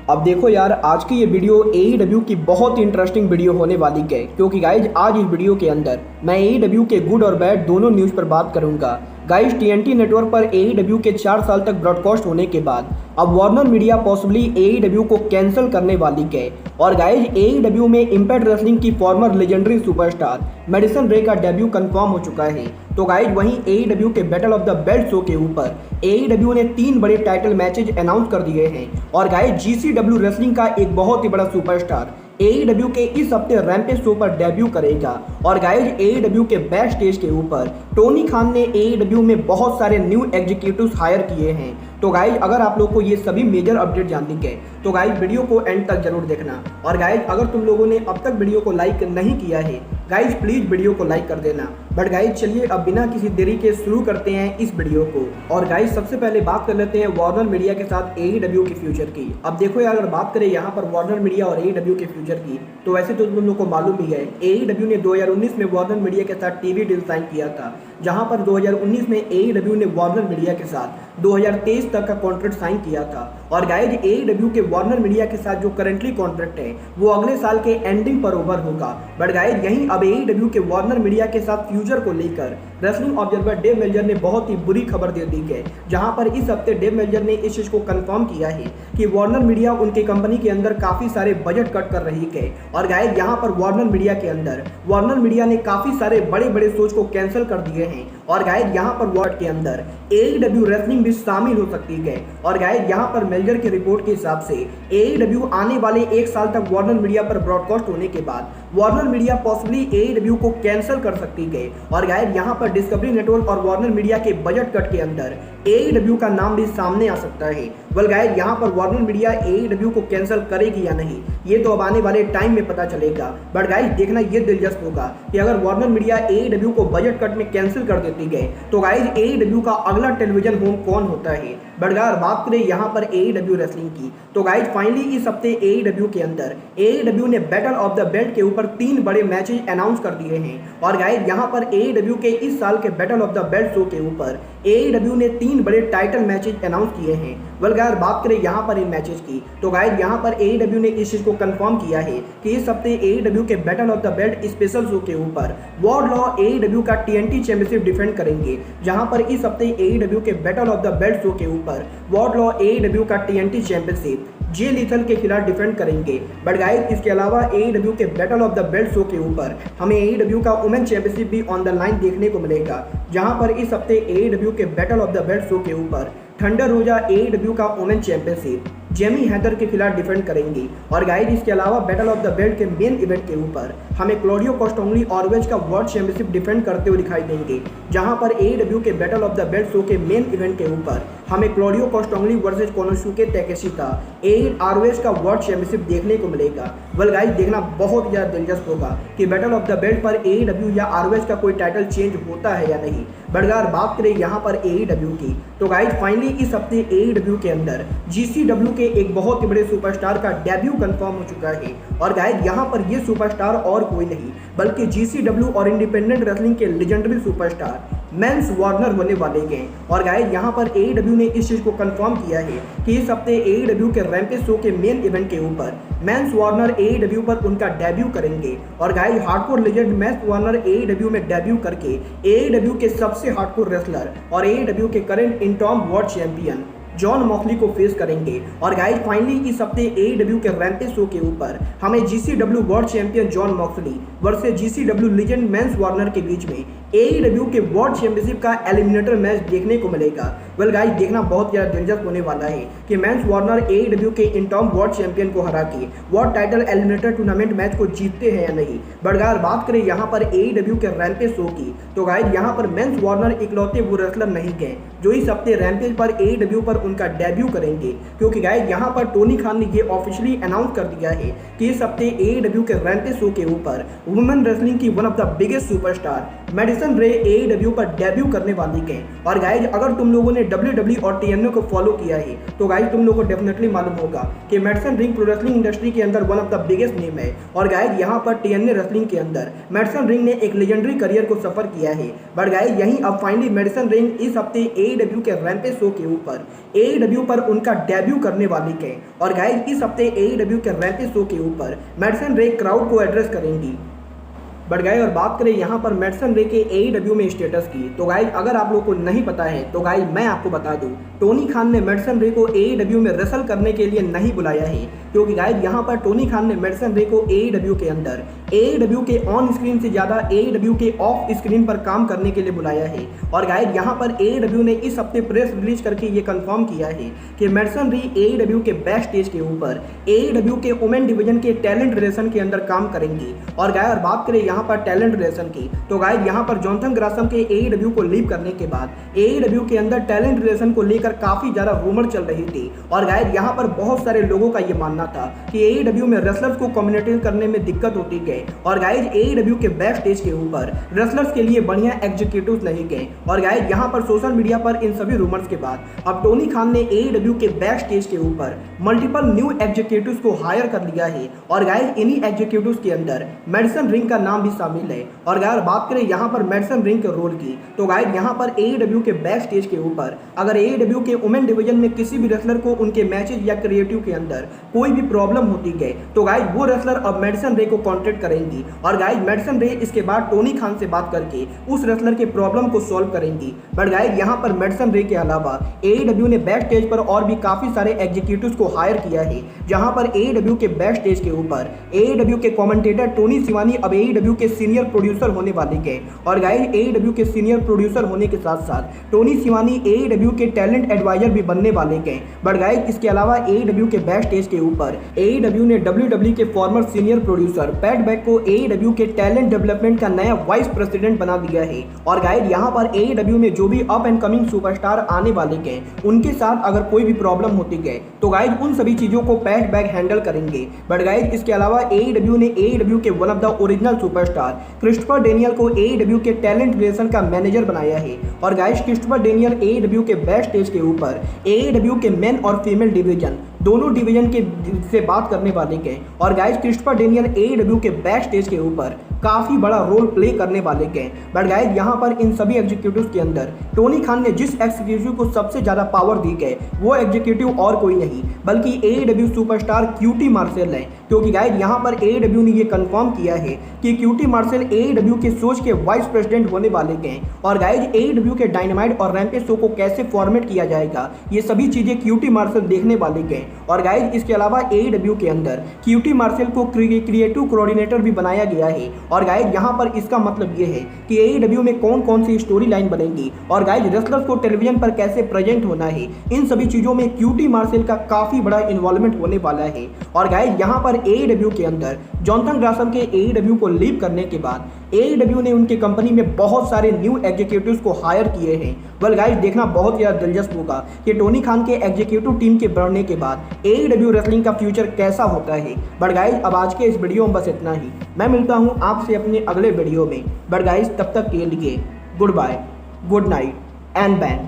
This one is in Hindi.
अब देखो यार, आज की ये वीडियो AEW की बहुत ही इंटरेस्टिंग वीडियो होने वाली है, क्योंकि गाइज आज इस वीडियो के अंदर मैं AEW के गुड और बैड दोनों न्यूज़ पर बात करूंगा। गाइज TNT नेटवर्क पर AEW के 4 साल तक ब्रॉडकास्ट होने के बाद अब वार्नर मीडिया पॉसिबली AEW को कैंसिल करने वाली है। और गाइज AEW में इम्पैक्ट रेसलिंग की फॉर्मर लेजेंडरी सुपरस्टार मैडिसन रे का डेब्यू कंफर्म हो चुका है। तो गाइज वहीं AEW के battle of the belt show के ऊपर AEW ने 3 बड़े टाइटल मैचेज अनाउंस कर दिए हैं। और गाइज GCW रेसलिंग का एक बहुत ही बड़ा सुपरस्टार AEW के इस हफ्ते रैम्पेज शो पर डेब्यू करेगा। और गाइज AEW के बैक स्टेज के ऊपर टोनी खान ने AEW में बहुत सारे न्यू एग्जीक्यूटिव्स हायर किए हैं। तो गाइज अगर आप लोग को ये सभी मेजर अपडेट जाननी है तो गाइज वीडियो को एंड तक जरूर देखना। और गाइज अगर तुम लोगों ने अब तक वीडियो को लाइक नहीं किया है गाइज प्लीज वीडियो को लाइक कर देना। बट गाइज चलिए अब बिना किसी देरी के शुरू करते हैं इस वीडियो को। और गाइज सबसे पहले बात कर लेते हैं वार्नर मीडिया के साथ AEW के फ्यूचर की। अब देखो यार, अगर बात करें यहाँ पर वार्नर मीडिया और AEW के फ्यूचर की, तो वैसे तो तुम लोग को मालूम ही है AEW ने 2019 में वार्नर मीडिया के साथ टीवी डील साइन किया था, जहां पर 2019 में AEW ने वार्नर मीडिया के साथ 2023 तक का कॉन्ट्रैक्ट साइन किया था। और गाइज AEW के वार्नर मीडिया के साथ जो करंटली कॉन्ट्रैक्ट है वो अगले साल के एंडिंग पर ओवर होगा। बट गाइज यहीं अब AEW के वार्नर मीडिया के साथ फ्यूचर को लेकर रेसलिंग ऑब्जर्वर डेव मेल्जर ने बहुत ही बुरी खबर दे दी है, जहां पर इस हफ्ते डेव मेल्जर ने इस चीज को कंफर्म किया है कि वार्नर मीडिया उनकी कंपनी के अंदर काफी सारे बजट कट कर रही है। और गाइज यहाँ पर वार्नर मीडिया के अंदर वार्नर मीडिया ने काफी सारे बड़े बड़े शोज को कैंसिल कर दिए हैं। और गाइज यहाँ पर वार्ड के अंदर AEW रेसलिंग भी शामिल हो सकती है। और गाइज यहाँ पर मेल्जर की रिपोर्ट के हिसाब से AEW आने वाले 1 साल तक वार्नर मीडिया पर ब्रॉडकास्ट होने के बाद वार्नर मीडिया पॉसिबली AEW को कैंसिल कर सकती है। और गाइज यहाँ पर डिस्कवरी नेटवर्क और वार्नर मीडिया के बजट कट के अंदर AEW का नाम भी सामने आ सकता है। वेल गाइज यहाँ पर वार्नर मीडिया AEW को कैंसिल करेगी या नहीं, ये तो अब आने वाले टाइम में पता चलेगा। बट गाइज देखना ये दिलचस्प होगा कि अगर वार्नर मीडिया AEW को बजट कट में कैंसिल कर देती है तो गाइज AEW का अगला टेलीविजन होम कौन होता है। बट अगर बात करें यहाँ पर AEW रेसलिंग की, तो गाइज फाइनली इस हफ्ते AEW के अंदर AEW ने बैटल ऑफ द बेल्ट के ऊपर 3 बड़े मैचेज अनाउंस कर दिए हैं। और गाइज यहाँ पर AEW के इस साल के battle of the belt show के ऊपर AEW ने 3 बड़े टाइटल मैचेज अनाउंस किए हैं। वेल गाइज बात करें यहाँ पर इन मैचेज की, तो गाइज यहाँ पर AEW ने इस चीज को कंफर्म किया है कि इस हफ्ते AEW के battle of the belt special show के ऊपर वॉरलॉ AEW का TNT चैंपियनशिप डिफेंड करेंगे। जहां पर इस हफ्ते AEW के battle of the belt show के ऊपर वॉरलॉ AEW का TNT चैंपियनशिप जे लीथल के खिलाफ डिफेंड करेंगे। बट गाइज इसके अलावा AEW के battle of the belt show के ऊपर हमें AEW का वुमेन चैंपियनशिप भी ऑन द लाइन देखने को मिलेगा, जहां पर इस हफ्ते AEW के battle of the belt show के ऊपर थंडर रोजा AEW का वुमेन चैंपियनशिप जेमी हैदर के खिलाफ डिफेंड करेंगी। और गाइज इसके अलावा बैटल ऑफ द बेल्ट के मेन इवेंट के ऊपर हमें क्लॉडियो कॉस्टोंगली ऑर्वेज का वर्ल्ड चैंपियनशिप डिफेंड करते हुए दिखाई देंगे, जहां पर AEW के battle of the belt show के मेन इवेंट के ऊपर हमें क्लॉडियो कॉस्टोंगली वर्सेज कोनोसुके टैकेशी का ऑर्वेज का वर्ल्ड चैंपियनशिप देखने को मिलेगा। वेल गाइज देखना बहुत ज़्यादा दिलचस्प होगा कि बैटल ऑफ द बेल्ट पर AEW या ऑर्वेज का कोई टाइटल चेंज होता है या नहीं। बट अगर बात करें यहाँ पर AEW की, तो गाइज फाइनली इस हफ्ते AEW के अंदर GCW के एक बहुत ही बड़े सुपरस्टार का डेब्यू कंफर्म हो चुका है। और गाइज यहाँ पर ये सुपरस्टार और कोई नहीं बल्कि GCW और इंडिपेंडेंट रेसलिंग के लेजेंडरी सुपरस्टार मेंस वार्नर होने वाले हैं। और गाइज यहाँ पर AEW ने इस चीज को कंफर्म किया है कि इस हफ्ते AEW के रैम्पेज शो के मेन इवेंट के ऊपर मेंस वार्नर AEW पर उनका डेब्यू करेंगे। और guys hardcore legend Mance Warner AEW में डेब्यू करके AEW के सबसे हार्डकोर रेसलर और AEW के current interim world champion Jon Moxley को फेस करेंगे। और गाइज फाइनली इस हफ्ते AEW के रैम्पेज शो के ऊपर हमें GCW world champion Jon Moxley versus GCW legend Mance Warner के बीच में AEW के वर्ल्ड चैंपियनशिप का एलिमिनेटर मैच देखने को मिलेगा। वेल गाइज देखना बहुत ज़्यादा दिलचस्प होने वाला है कि मेंस वार्नर AEW के इंटॉम वर्ल्ड चैंपियन को हरा के world title eliminator tournament match को जीतते हैं या नहीं। बट अगर बात करें यहाँ पर AEW के रैम्पेज शो की, तो गाइज यहाँ पर मेंस वार्नर इकलौते वो रेसलर नहीं गए जो इस हफ्ते रैम्पेज पर AEW पर उनका डेब्यू करेंगे, क्योंकि गाइज यहाँ पर टोनी खान ने ये ऑफिशियली अनाउंस कर दिया है कि इस हफ्ते AEW के रैम्पेज शो के ऊपर वुमेन रेसलिंग की one of the biggest superstar Madison Rayne AEW पर डेब्यू करने वाली है। और गाइज अगर तुम लोगों ने WWE और TNA को फॉलो किया है तो गाइज तुम लोगों को डेफिनेटली मालूम होगा कि Madison ring pro wrestling industry के अंदर one of the biggest name है। और गाइज यहाँ पर TNA रेसलिंग के अंदर मेडिसन रिंग ने एक लेजेंडरी करियर को सफर किया है। बट गाइज यहीं अब फाइनली मेडिसन रिंग इस हफ्ते AEW के रैम्पेज शो के ऊपर AEW पर उनका डेब्यू करने वाली है। और गाइज इस हफ्ते AEW के रैम्पेज शो के ऊपर मेडिसन रे क्राउड को एड्रेस करेंगी। बट गाइज और बात करें यहाँ पर मेडिसन रे के AEW में स्टेटस की, तो गाइज अगर आप लोग को नहीं पता है तो गाइज मैं आपको बता दूं, टोनी खान ने मेडिसन रे को AEW में रेसल करने के लिए नहीं बुलाया है, क्योंकि गाइज यहाँ पर टोनी खान ने मेडिसन रे को AEW के अंदर AEW के ऑन स्क्रीन से ज़्यादा AEW के ऑफ स्क्रीन पर काम करने के लिए बुलाया है। और गाइज यहाँ पर AEW ने इस हफ्ते प्रेस रिलीज करके ये कंफर्म किया है कि मेडिसन रे AEW के बैक स्टेज के ऊपर AEW के वुमेन डिवीजन के टैलेंट रिलेशन के अंदर काम करेंगी। और गाइज और बात करें यहाँ पर टैलेंट रिलेशन की, तो गाइज यहाँ पर जॉनथन ग्रासम के AEW को लीव करने के बाद AEW के अंदर टैलेंट रिलेशन को लेकर काफी ज्यादा रूमर चल रही थी। और गाइज यहाँ पर बहुत सारे लोगों का ये मानना था कि AEW में रेसलर्स को कम्युनिकेट करने में दिक्कत होती गई। और गाइज AEW के बैक स्टेज के ऊपर रेसलर्स के लिए बढ़िया एग्जीक्यूटिव्स नहीं गए। और गाइज यहाँ पर सोशल मीडिया पर इन सभी रूमर्स के बाद अब टोनी खान ने AEW के बैक स्टेज के ऊपर मल्टीपल न्यू एग्जीक्यूटिव्स को हायर कर लिया है। और गाइज इन्हीं एग्जीक्यूटिव्स के अंदर मेडिसन रिंग का नाम भी शामिल है। और गाइज बात करें यहाँ पर मेडिसन रिंग के रोल की, तो गाइज यहाँ पर AEW के बैक स्टेज के ऊपर अगर AEW के वुमेन डिवीजन में किसी भी रेसलर को उनके मैचेज या क्रिएटिव के अंदर कोई भी प्रॉब्लम होती गई तो गाइज वो रेसलर अब मेडिसन रे को कांटेक्ट करेंगी। और गाइज मेडिसन रे इसके बाद टोनी खान से बात करके उस रेसलर के प्रॉब्लम को सॉल्व करेंगी। बट गाइज यहाँ पर मेडिसन रे के अलावा AEW ने बैक स्टेज पर और भी काफी सारे एग्जीक्यूटिव्स को हायर किया है, जहां पर AEW के बैक स्टेज के ऊपर AEW के कमेंटेटर टोनी स्चिमानी अब AEW के सीनियर प्रोड्यूसर होने वाले हैं। और गाइज AEW के सीनियर प्रोड्यूसर होने के साथ साथ टोनी स्चिमानी AEW के टैलेंट एडवाइजर भी बनने वाले हैं। बट गाइज इसके अलावा AEW के बैक स्टेज के ऊपर AEW ने WWE के farmer senior producer PAT back को AEW के टैलेंट डेवलपमेंट का नया वाइस प्रेसिडेंट बना दिया है। और गाइज यहाँ पर AEW में जो भी अप एंड कमिंग सुपरस्टार आने वाले हैं उनके साथ अगर कोई भी प्रॉब्लम होती है तो गाइज उन सभी चीजों को पैट बैक हैंडल करेंगे। बट गाइज इसके अलावा AEW ने AEW के one of the original superstar Christopher Daniel को AEW के टैलेंट रिलेशन का मैनेजर बनाया है। और गाइज क्रिस्टोफर डेनियल AEW के बैक स्टेज के ऊपर AEW के मेन और फीमेल डिवीजन दोनों डिवीजन के से बात करने वाले हैं। और गाइज क्रिस्टोफर डेनियल AEW के बैक स्टेज के ऊपर काफी बड़ा रोल प्ले करने वाले हैं। बट गाइज यहाँ पर इन सभी एग्जीक्यूटिव्स के अंदर टोनी खान ने जिस एग्जीक्यूटिव को सबसे ज्यादा पावर दी है वो एग्जीक्यूटिव और कोई नहीं बल्कि AEW सुपरस्टार QT मार्शल है। क्योंकि गाइज यहाँ पर AEW ने ये कंफर्म किया है कि QT मार्शल AEW के सोच के वाइस प्रेसिडेंट होने वाले हैं। और गाइज AEW के डायनामाइट और रैम्पेज शो को कैसे फॉर्मेट किया जाएगा ये सभी चीजें QT मार्शल देखने वाले हैं। और गाइज इसके अलावा AEW के अंदर QT मार्शल को क्रिएटिव कोऑर्डिनेटर भी बनाया गया है। और गाइज यहाँ पर इसका मतलब ये है कि AEW में कौन कौन सी स्टोरी लाइन बनेगी और गाइज रेसलर्स को टेलीविजन पर कैसे प्रेजेंट होना है, इन सभी चीजों में QT मार्शल का काफी बड़ा इन्वॉल्वमेंट होने वाला है। और गाइज यहाँ पर AEW के अंदर जॉनथन ग्रासम के AEW को लीव करने के बाद AEW ने उनकी कंपनी में बहुत सारे न्यू एग्जीक्यूटिव्स को हायर किए हैं। वेल गाइज देखना बहुत ज़्यादा दिलचस्प होगा कि टोनी खान के एग्जीक्यूटिव टीम के बढ़ने के बाद AEW रेसलिंग का फ्यूचर कैसा होता है। बट गाइज अब आज के इस वीडियो में बस इतना ही। मैं मिलता हूँ आपसे अपने अगले वीडियो में। बट गाइज तब तक के लिए good bye, good night and ban.